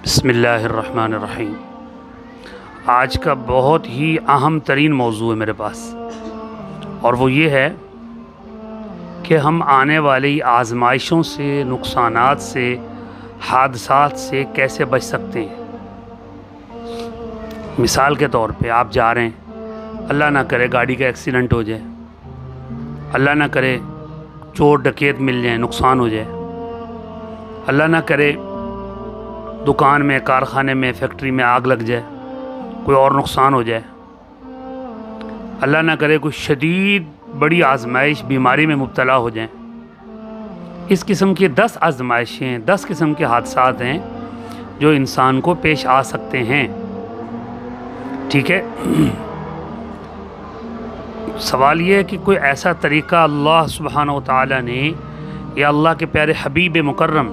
بسم اللہ الرحمن الرحیم۔ آج کا بہت ہی اہم ترین موضوع ہے میرے پاس، اور وہ یہ ہے کہ ہم آنے والی آزمائشوں سے، نقصانات سے، حادثات سے کیسے بچ سکتے ہیں۔ مثال کے طور پہ آپ جا رہے ہیں، اللہ نہ کرے گاڑی کا ایکسیڈنٹ ہو جائے، اللہ نہ کرے چور ڈکیت مل جائیں، نقصان ہو جائے، اللہ نہ کرے دکان میں، کارخانے میں، فیکٹری میں آگ لگ جائے، کوئی اور نقصان ہو جائے، اللہ نہ کرے کوئی شدید بڑی آزمائش، بیماری میں مبتلا ہو جائیں۔ اس قسم کی 10 آزمائشیں، 10 قسم کے حادثات ہیں جو انسان کو پیش آ سکتے ہیں۔ ٹھیک ہے، سوال یہ ہے کہ کوئی ایسا طریقہ اللہ سبحانہ و تعالیٰ نے یا اللہ کے پیارے حبیب مکرم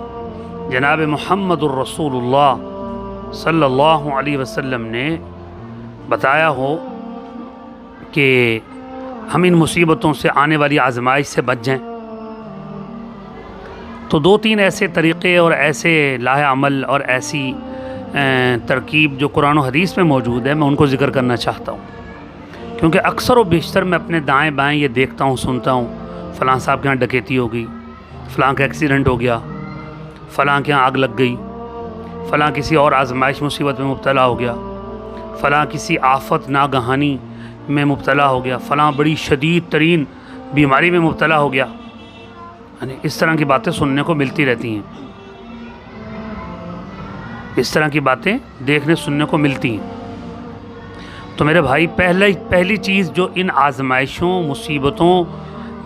جناب محمد الرسول اللہ صلی اللہ علیہ وسلم نے بتایا ہو کہ ہم ان مصیبتوں سے، آنے والی آزمائش سے بچ جائیں، تو 2-3 ایسے طریقے اور ایسے لاہ عمل اور ایسی ترکیب جو قرآن و حدیث میں موجود ہے، میں ان کو ذکر کرنا چاہتا ہوں، کیونکہ اکثر و بیشتر میں اپنے دائیں بائیں یہ دیکھتا ہوں، سنتا ہوں، فلاں صاحب کے ہاں ڈکیتی ہو گئی، فلاں کا ایکسیڈنٹ ہو گیا، فلاں کے ہاں آگ لگ گئی، فلاں کسی اور آزمائش مصیبت میں مبتلا ہو گیا، فلاں کسی آفت ناگہانی میں مبتلا ہو گیا، فلاں بڑی شدید ترین بیماری میں مبتلا ہو گیا۔ یعنی اس طرح کی باتیں سننے کو ملتی رہتی ہیں، اس طرح کی باتیں دیکھنے سننے کو ملتی ہیں۔ تو میرے بھائی، پہلی چیز جو ان آزمائشوں، مصیبتوں،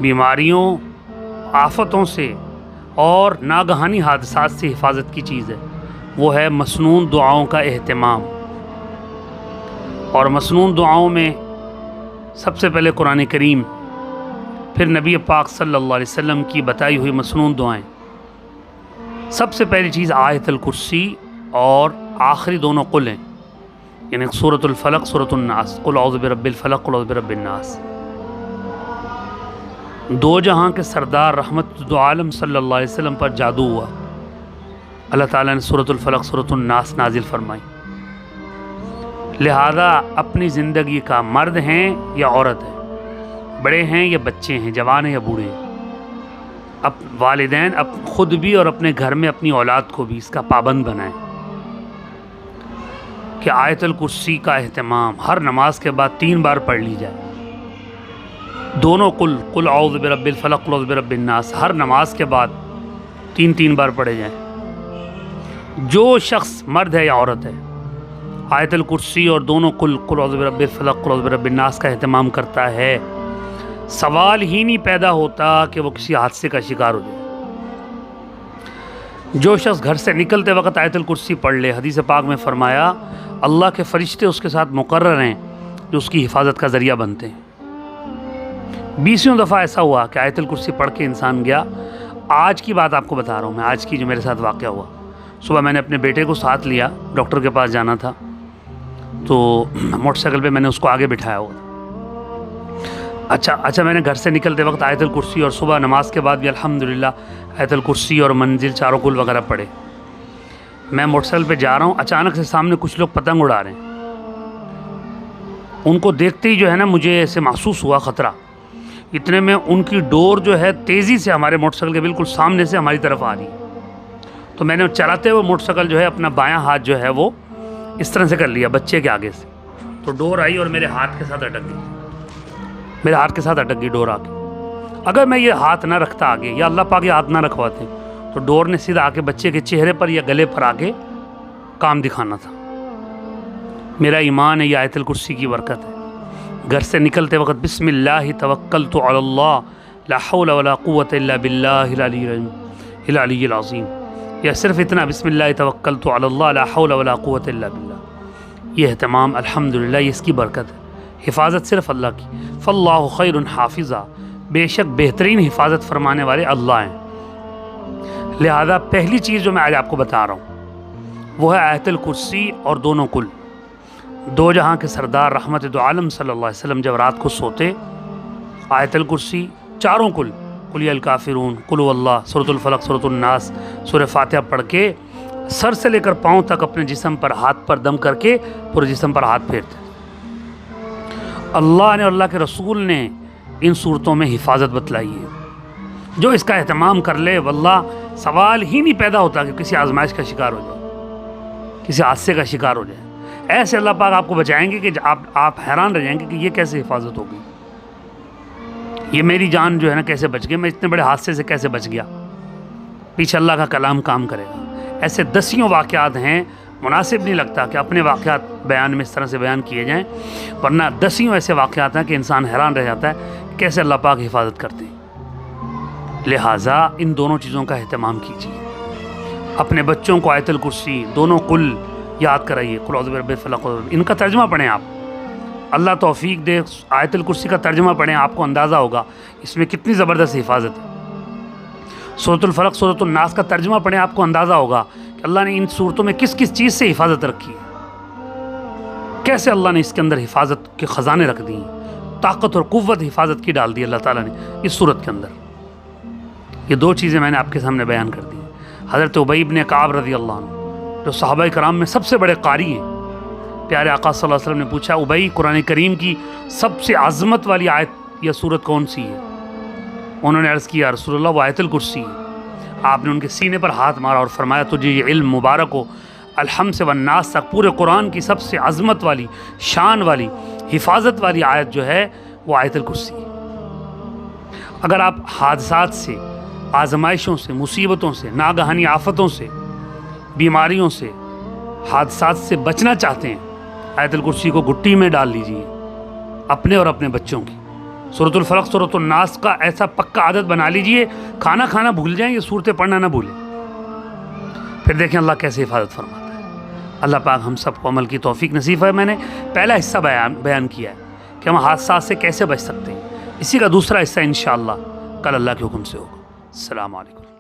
بیماریوں، آفتوں سے اور ناگہانی حادثات سے حفاظت کی چیز ہے، وہ ہے مسنون دعاؤں کا اہتمام۔ اور مسنون دعاؤں میں سب سے پہلے قرآن کریم، پھر نبی پاک صلی اللہ علیہ وسلم کی بتائی ہوئی مسنون دعائیں۔ سب سے پہلی چیز آیت الکرسی اور آخری دونوں قل ہیں، یعنی سورۃ الفلق، سورۃ الناس، قل اعوذ برب الفلق، قل اعوذ برب الناس۔ دو جہاں کے سردار رحمت دو عالم صلی اللہ علیہ وسلم پر جادو ہوا، اللہ تعالیٰ نے سورۃ الفلق، سورۃ الناس نازل فرمائی۔ لہذا اپنی زندگی کا مرد ہیں یا عورت ہے، بڑے ہیں یا بچے ہیں، جوان ہیں یا بوڑھے ہیں، والدین خود بھی اور اپنے گھر میں اپنی اولاد کو بھی اس کا پابند بنائیں کہ آیت الکرسی کا اہتمام ہر نماز کے بعد 3 بار پڑھ لی جائے۔ دونوں قل اعوذ برب الفلق، قل اعوذ برب الناس ہر نماز کے بعد 3 بار پڑھے جائیں۔ جو شخص مرد ہے یا عورت ہے، آیت الکرسی اور دونوں قل اعوذ برب الفلق، قل اعوذ برب الناس کا اہتمام کرتا ہے، سوال ہی نہیں پیدا ہوتا کہ وہ کسی حادثے کا شکار ہو جائے۔ جو شخص گھر سے نکلتے وقت آیت الکرسی پڑھ لے، حدیث پاک میں فرمایا اللہ کے فرشتے اس کے ساتھ مقرر ہیں جو اس کی حفاظت کا ذریعہ بنتے ہیں۔ 20 دفعہ ایسا ہوا کہ آیت الکرسی پڑھ کے انسان گیا۔ آج کی بات آپ کو بتا رہا ہوں میں، آج کی جو میرے ساتھ واقعہ ہوا۔ صبح میں نے اپنے بیٹے کو ساتھ لیا، ڈاکٹر کے پاس جانا تھا، تو موٹر سائیکل پہ میں نے اس کو آگے بٹھایا ہوا تھا۔ اچھا میں نے گھر سے نکلتے وقت آیت الکرسی اور صبح نماز کے بعد بھی الحمدللہ آیت الکرسی اور منزل، چاروں کل وغیرہ پڑھے۔ میں موٹر سائیکل پہ جا رہا ہوں، اچانک سے سامنے کچھ لوگ پتنگ اڑا رہے ہیں۔ ان کو دیکھتے ہی جو ہے نا، مجھے ایسے محسوس ہوا خطرہ۔ اتنے میں ان کی ڈور جو ہے تیزی سے ہمارے موٹر سائیکل کے بالکل سامنے سے ہماری طرف آ رہی ہے۔ تو میں نے چلاتے ہوئے موٹر سائیکل جو ہے اپنا بایاں ہاتھ جو ہے وہ اس طرح سے کر لیا بچے کے آگے سے، تو ڈور آئی اور میرے ہاتھ کے ساتھ اٹک گئی، ڈور آ کے۔ اگر میں یہ ہاتھ نہ رکھتا آگے، یا اللہ پاک یہ ہاتھ نہ رکھواتے، تو ڈور نے سیدھا آ کے بچے کے چہرے پر یا گلے پر آ کے کام دکھانا تھا۔ میرا ایمان ہے، یہ آیت الکرسی کی برکت ہے۔ گھر سے نکلتے وقت بسم اللہ توکلت علی اللہ لا حول ولا قوت الا باللہ العلی العظیم، یا صرف اتنا بسم اللہ توکلت علی اللہ لا حول ولا قوت الا باللہ، یہ اہتمام الحمدللہ یہ اس کی برکت ہے۔ حفاظت صرف اللہ کی، فاللہ خیر حافظہ، بے شک بہترین حفاظت فرمانے والے اللہ ہیں۔ لہذا پہلی چیز جو میں آج آپ کو بتا رہا ہوں وہ ہے آیت الکرسی اور دونوں قل۔ دو جہاں کے سردار رحمت دو عالم صلی اللہ علیہ وسلم جب رات کو سوتے، آیت الکرسی، چاروں قل یا الکافرون، قل هو اللہ، سورۃ الفلق، سورۃ الناس، سورہ فاتحہ پڑھ کے سر سے لے کر پاؤں تک اپنے جسم پر ہاتھ پر دم کر کے پورے جسم پر ہاتھ پھیرتے. اللہ نے اور اللہ کے رسول نے ان صورتوں میں حفاظت بتلائی ہے. جو اس کا اہتمام کر لے واللہ سوال ہی نہیں پیدا ہوتا کہ کسی آزمائش کا شکار ہو جائے, کسی حادثے کا شکار ہو جائے. ایسے اللہ پاک آپ کو بچائیں گے کہ آپ حیران رہ جائیں گے کہ یہ کیسے حفاظت ہوگی, یہ میری جان جو ہے نا کیسے بچ گئی, میں اتنے بڑے حادثے سے کیسے بچ گیا. پیچھے اللہ کا کلام کام کرے گا. ایسے دسیوں واقعات ہیں, مناسب نہیں لگتا کہ اپنے واقعات بیان میں اس طرح سے بیان کیے جائیں, ورنہ دسیوں ایسے واقعات ہیں کہ انسان حیران رہ جاتا ہے کیسے اللہ پاک حفاظت کرتے ہیں. لہٰذا ان دونوں چیزوں کا اہتمام کیجیے. اپنے بچوں کو آیت الکرسی دونوں قل یاد کرائیے, قل اعوذ برب الفلق, ان کا ترجمہ پڑھیں آپ. اللہ توفیق دے, آیت الکرسی کا ترجمہ پڑھیں, آپ کو اندازہ ہوگا اس میں کتنی زبردست حفاظت ہے. سورۃ الفلق سورۃ الناس کا ترجمہ پڑھیں, آپ کو اندازہ ہوگا کہ اللہ نے ان صورتوں میں کس کس چیز سے حفاظت رکھی ہے, کیسے اللہ نے اس کے اندر حفاظت کے خزانے رکھ دی ہیں, طاقت اور قوت حفاظت کی ڈال دی اللہ تعالیٰ نے اس صورت کے اندر. یہ دو چیزیں میں نے آپ کے سامنے بیان کر دی. حضرت ابی بن کعب رضی اللہ عنہ جو صحابہ کرام میں سب سے بڑے قاری ہیں, پیارے آقا صلی اللہ علیہ وسلم نے پوچھا, ابی قرآن کریم کی سب سے عظمت والی آیت یا سورت کون سی ہے؟ انہوں نے عرض کیا رسول اللہ وہ آیت الکرسی ہے. آپ نے ان کے سینے پر ہاتھ مارا اور فرمایا تجھے یہ علم مبارک ہو, الحمد سے والناس تک پورے قرآن کی سب سے عظمت والی, شان والی, حفاظت والی آیت جو ہے وہ آیت الکرسی ہے. اگر آپ حادثات سے, آزمائشوں سے, مصیبتوں سے, ناگہانی آفتوں سے, بیماریوں سے, حادثات سے بچنا چاہتے ہیں, آیت الکرسی کو گھٹی میں ڈال لیجئے اپنے اور اپنے بچوں کی. سورۃ الفلق سورۃ الناس کا ایسا پکا عادت بنا لیجئے, کھانا کھانا بھول جائیں, یہ صورتیں پڑھنا نہ بھولیں. پھر دیکھیں اللہ کیسے حفاظت فرماتا ہے. اللہ پاک ہم سب کو عمل کی توفیق نصیب ہے. میں نے پہلا حصہ بیان کیا ہے کہ ہم حادثات سے کیسے بچ سکتے ہیں. اسی کا دوسرا حصہ انشاءاللہ کل اللہ کے حکم سے ہوگا. السلام علیکم.